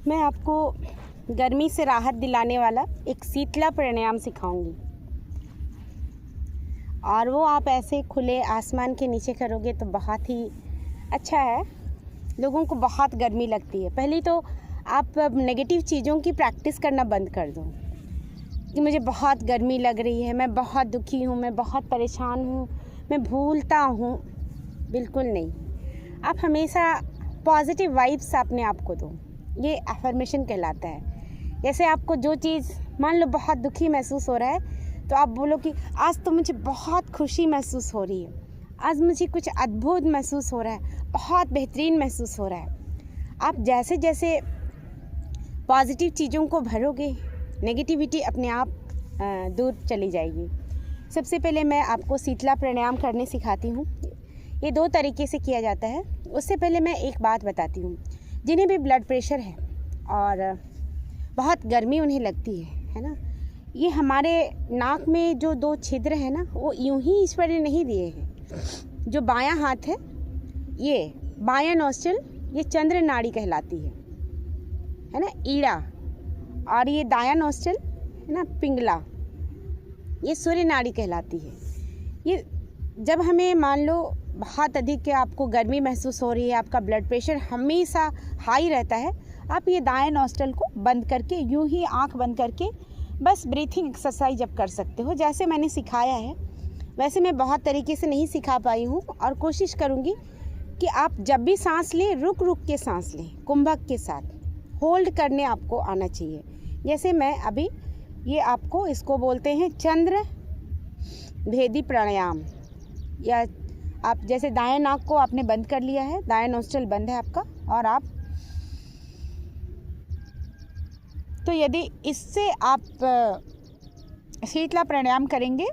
मैं आपको गर्मी से राहत दिलाने वाला एक शीतला प्राणायाम सिखाऊंगी, और वो आप ऐसे खुले आसमान के नीचे करोगे तो बहुत ही अच्छा है। लोगों को बहुत गर्मी लगती है। पहले तो आप नेगेटिव चीज़ों की प्रैक्टिस करना बंद कर दो कि मुझे बहुत गर्मी लग रही है, मैं बहुत दुखी हूँ, मैं बहुत परेशान हूँ, मैं भूलता हूँ। बिल्कुल नहीं। आप हमेशा पॉजिटिव वाइब्स अपने आप को दो। ये अफर्मेशन कहलाता है। जैसे आपको जो चीज़, मान लो बहुत दुखी महसूस हो रहा है, तो आप बोलो कि आज तो मुझे बहुत खुशी महसूस हो रही है, आज मुझे कुछ अद्भुत महसूस हो रहा है, बहुत बेहतरीन महसूस हो रहा है। आप जैसे जैसे पॉजिटिव चीज़ों को भरोगे, नेगेटिविटी अपने आप दूर चली जाएगी। सबसे पहले मैं आपको शीतला प्राणायाम करने सिखाती हूँ। ये 2 तरीके से किया जाता है। उससे पहले मैं एक बात बताती हूँ। जिन्हें भी ब्लड प्रेशर है और बहुत गर्मी उन्हें लगती है ना, ये हमारे नाक में जो 2 छिद्र है ना, वो यूं ही ईश्वर ने नहीं दिए हैं। जो बायां हाथ है, ये बायां नोस्ट्रिल, ये चंद्र नाड़ी कहलाती है ना, ईड़ा, और ये दायां नोस्ट्रिल है ना, पिंगला, ये सूर्य नाड़ी कहलाती है। ये जब हमें मान लो बहुत अधिक आपको गर्मी महसूस हो रही है, आपका ब्लड प्रेशर हमेशा हाई रहता है, आप ये दाएं नोस्ट्रिल को बंद करके, यूं ही आंख बंद करके बस ब्रीथिंग एक्सरसाइज अब कर सकते हो। जैसे मैंने सिखाया है वैसे मैं बहुत तरीके से नहीं सिखा पाई हूँ, और कोशिश करूँगी कि आप जब भी सांस लें, रुक रुक के सांस लें, कुंभक के साथ होल्ड करने आपको आना चाहिए। जैसे मैं अभी ये आपको, इसको बोलते हैं चंद्र भेदी प्राणायाम। या आप जैसे दाएं नाक को आपने बंद कर लिया है, दाएं नोस्ट्रिल बंद है आपका, और आप तो यदि इससे आप शीतला प्राणायाम करेंगे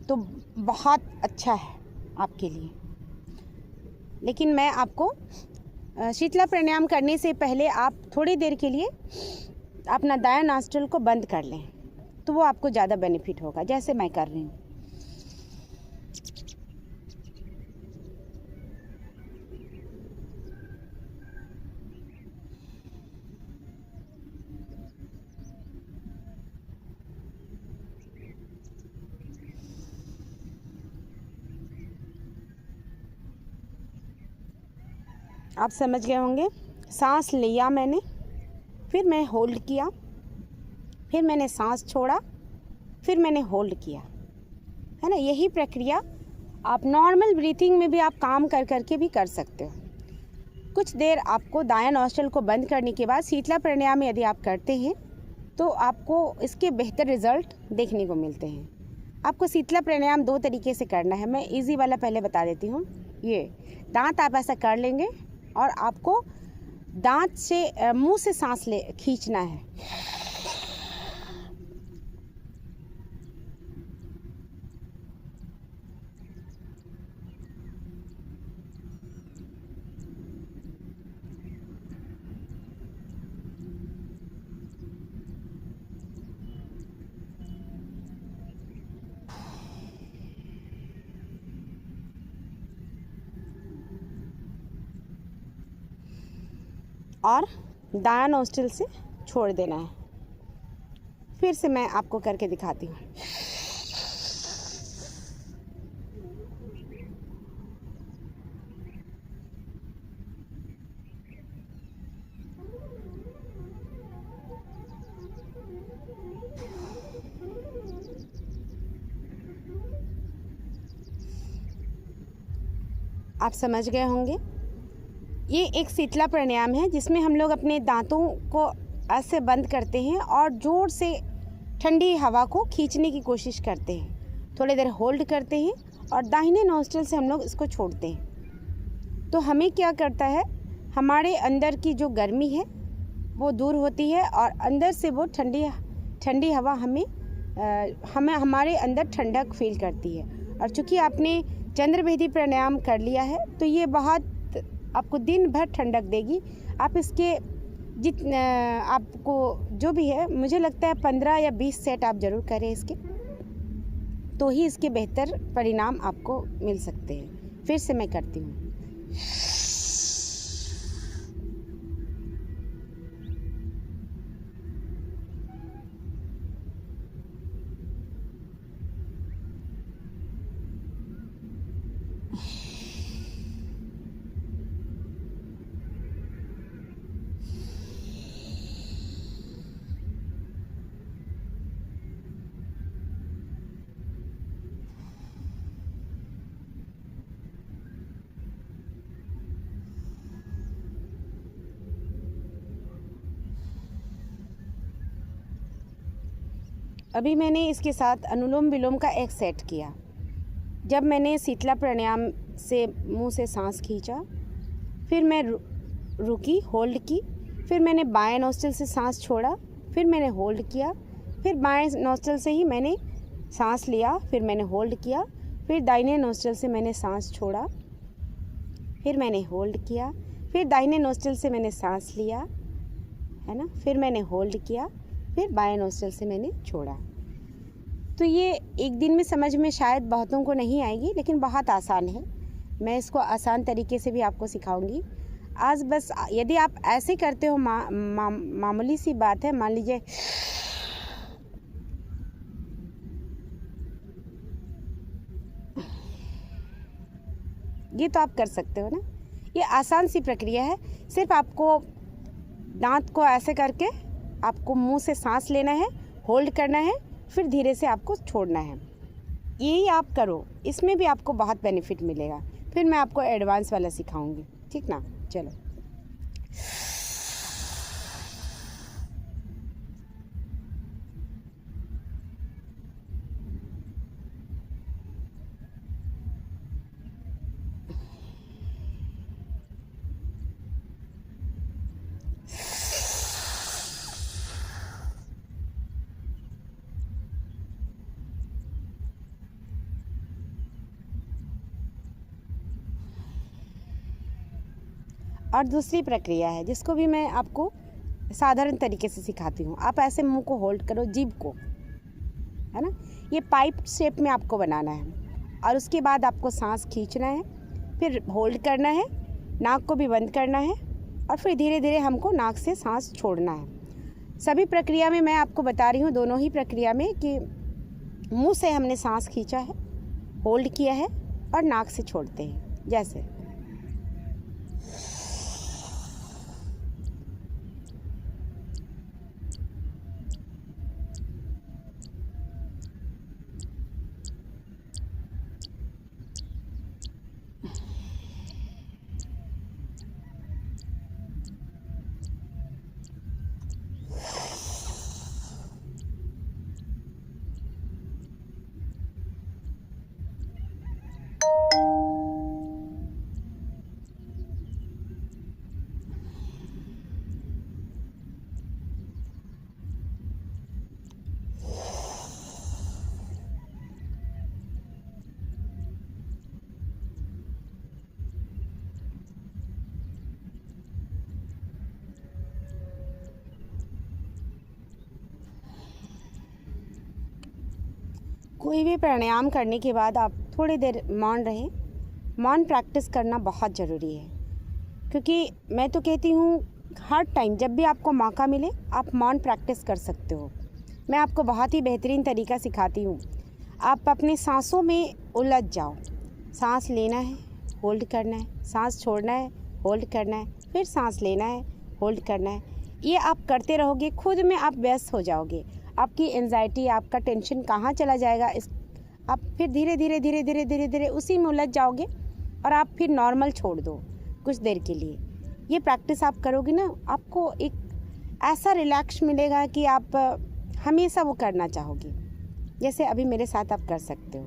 तो बहुत अच्छा है आपके लिए। लेकिन मैं आपको शीतला प्राणायाम करने से पहले आप थोड़ी देर के लिए अपना दायां नोस्ट्रिल को बंद कर लें, तो वो आपको ज़्यादा बेनिफिट होगा, जैसे मैं कर रही हूँ। आप समझ गए होंगे। सांस लिया मैंने, फिर मैं होल्ड किया, फिर मैंने सांस छोड़ा, फिर मैंने होल्ड किया, है ना। यही प्रक्रिया आप नॉर्मल ब्रीथिंग में भी आप काम कर करके भी कर सकते हो। कुछ देर आपको दायां नोस्ट्रिल को बंद करने के बाद शीतला प्राणायाम यदि आप करते हैं तो आपको इसके बेहतर रिजल्ट देखने को मिलते हैं। आपको शीतला प्राणायाम 2 तरीके से करना है। मैं इजी वाला पहले बता देती हूँ। ये दांत आप ऐसा कर लेंगे और आपको दांत से मुंह से सांस ले खींचना है। और दायां नोस्ट्रिल से छोड़ देना है। फिर से मैं आपको करके दिखाती हूँ। आप समझ गए होंगे। ये एक शीतला प्राणायाम है जिसमें हम लोग अपने दांतों को ऐसे बंद करते हैं और ज़ोर से ठंडी हवा को खींचने की कोशिश करते हैं। थोड़ी देर होल्ड करते हैं और दाहिने नोस्ट्रिल से हम लोग इसको छोड़ते हैं। तो हमें क्या करता है, हमारे अंदर की जो गर्मी है वो दूर होती है और अंदर से वो ठंडी हवा हमें हमारे अंदर ठंडक फील करती है। और चूँकि आपने चंद्रभेदी प्राणायाम कर लिया है तो ये बहुत आपको दिन भर ठंडक देगी। आप इसके आपको जो भी है, मुझे लगता है 15 या 20 सेट आप ज़रूर करें इसके, तो ही इसके बेहतर परिणाम आपको मिल सकते हैं। फिर से मैं करती हूँ। अभी मैंने इसके साथ अनुलोम विलोम का एक सेट किया। जब मैंने शीतला प्राणायाम से मुंह से सांस खींचा, फिर मैं रुकी, होल्ड की, फिर मैंने बाएं नोस्ट्रिल से सांस छोड़ा, फिर मैंने होल्ड किया, फिर बाएं नोस्ट्रिल से ही मैंने सांस लिया, फिर मैंने होल्ड किया, फिर दाहिने नोस्ट्रिल से मैंने सांस छोड़ा, फिर मैंने होल्ड किया, फिर दाहिने नोस्ट्रिल से मैंने सांस लिया, है ना, फिर मैंने होल्ड किया, फिर बाएं नोस्ट्रिल से मैंने छोड़ा। तो ये एक दिन में समझ में शायद बहुतों को नहीं आएगी, लेकिन बहुत आसान है। मैं इसको आसान तरीके से भी आपको सिखाऊंगी। आज बस यदि आप ऐसे करते हो, मामूली सी बात है, मान लीजिए ये तो आप कर सकते हो ना। ये आसान सी प्रक्रिया है। सिर्फ आपको दांत को ऐसे करके आपको मुंह से सांस लेना है, होल्ड करना है, फिर धीरे से आपको छोड़ना है। यही आप करो, इसमें भी आपको बहुत बेनिफिट मिलेगा। फिर मैं आपको एडवांस वाला सिखाऊंगी, ठीक ना। चलो, और दूसरी प्रक्रिया है जिसको भी मैं आपको साधारण तरीके से सिखाती हूँ। आप ऐसे मुंह को होल्ड करो, जीभ को, है ना, ये पाइप शेप में आपको बनाना है, और उसके बाद आपको सांस खींचना है, फिर होल्ड करना है, नाक को भी बंद करना है, और फिर धीरे धीरे हमको नाक से सांस छोड़ना है। सभी प्रक्रिया में मैं आपको बता रही हूँ, दोनों ही प्रक्रिया में, कि मुंह से हमने सांस खींचा है, होल्ड किया है, और नाक से छोड़ते हैं। जैसे कोई भी प्राणायाम करने के बाद आप थोड़ी देर मौन रहें। मौन प्रैक्टिस करना बहुत ज़रूरी है, क्योंकि मैं तो कहती हूँ हर टाइम जब भी आपको मौका मिले आप मौन प्रैक्टिस कर सकते हो। मैं आपको बहुत ही बेहतरीन तरीका सिखाती हूँ। आप अपने सांसों में उलझ जाओ। सांस लेना है, होल्ड करना है, सांस छोड़ना है, होल्ड करना है, फिर सांस लेना है, होल्ड करना है। ये आप करते रहोगे, खुद में आप व्यस्त हो जाओगे। आपकी एंजाइटी, आपका टेंशन कहाँ चला जाएगा, इस आप फिर धीरे धीरे धीरे धीरे धीरे धीरे उसी में उलझ जाओगे, और आप फिर नॉर्मल छोड़ दो कुछ देर के लिए। ये प्रैक्टिस आप करोगे ना, आपको एक ऐसा रिलैक्स मिलेगा कि आप हमेशा वो करना चाहोगे, जैसे अभी मेरे साथ आप कर सकते हो।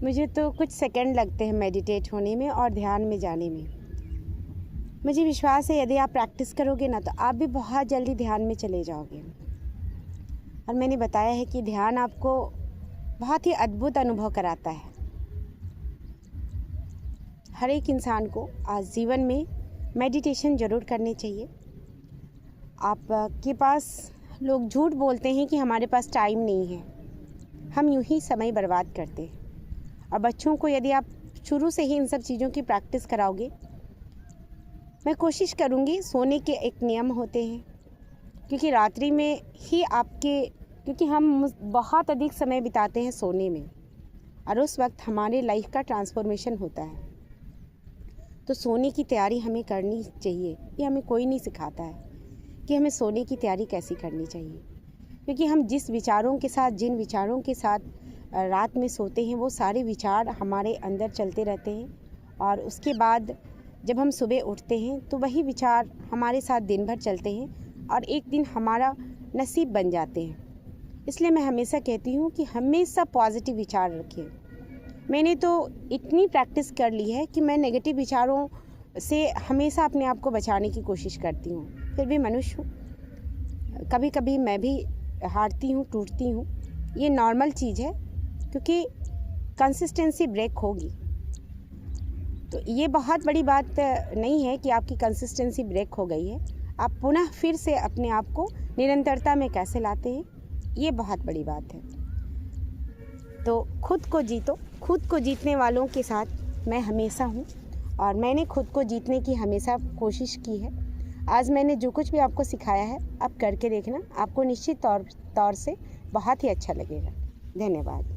मुझे तो कुछ सेकंड लगते हैं मेडिटेट होने में और ध्यान में जाने में। मुझे विश्वास है यदि आप प्रैक्टिस करोगे ना तो आप भी बहुत जल्दी ध्यान में चले जाओगे। और मैंने बताया है कि ध्यान आपको बहुत ही अद्भुत अनुभव कराता है। हर एक इंसान को आज जीवन में मेडिटेशन ज़रूर करनी चाहिए। आपके पास लोग झूठ बोलते हैं कि हमारे पास टाइम नहीं है, हम यूं ही समय बर्बाद करते हैं। और बच्चों को यदि आप शुरू से ही इन सब चीज़ों की प्रैक्टिस कराओगे, मैं कोशिश करूँगी सोने के एक नियम होते हैं, क्योंकि रात्रि में ही क्योंकि हम बहुत अधिक समय बिताते हैं सोने में और उस वक्त हमारे लाइफ का ट्रांसफॉर्मेशन होता है। तो सोने की तैयारी हमें करनी चाहिए। ये हमें कोई नहीं सिखाता है कि हमें सोने की तैयारी कैसी करनी चाहिए, क्योंकि हम जिन विचारों के साथ रात में सोते हैं वो सारे विचार हमारे अंदर चलते रहते हैं और उसके बाद जब हम सुबह उठते हैं तो वही विचार हमारे साथ दिन भर चलते हैं और एक दिन हमारा नसीब बन जाते हैं। इसलिए मैं हमेशा कहती हूँ कि हमेशा पॉजिटिव विचार रखें। मैंने तो इतनी प्रैक्टिस कर ली है कि मैं नेगेटिव विचारों से हमेशा अपने आप को बचाने की कोशिश करती हूँ। फिर भी मनुष्य हूँ, कभी कभी मैं भी हारती हूँ, टूटती हूँ। ये नॉर्मल चीज़ है, क्योंकि कंसिस्टेंसी ब्रेक होगी। तो ये बहुत बड़ी बात नहीं है कि आपकी कंसिस्टेंसी ब्रेक हो गई है। आप पुनः फिर से अपने आप को निरंतरता में कैसे लाते हैं, ये बहुत बड़ी बात है। तो खुद को जीतो। खुद को जीतने वालों के साथ मैं हमेशा हूँ और मैंने खुद को जीतने की हमेशा कोशिश की है। आज मैंने जो कुछ भी आपको सिखाया है, आप करके देखना, आपको निश्चित तौर से बहुत ही अच्छा लगेगा। धन्यवाद।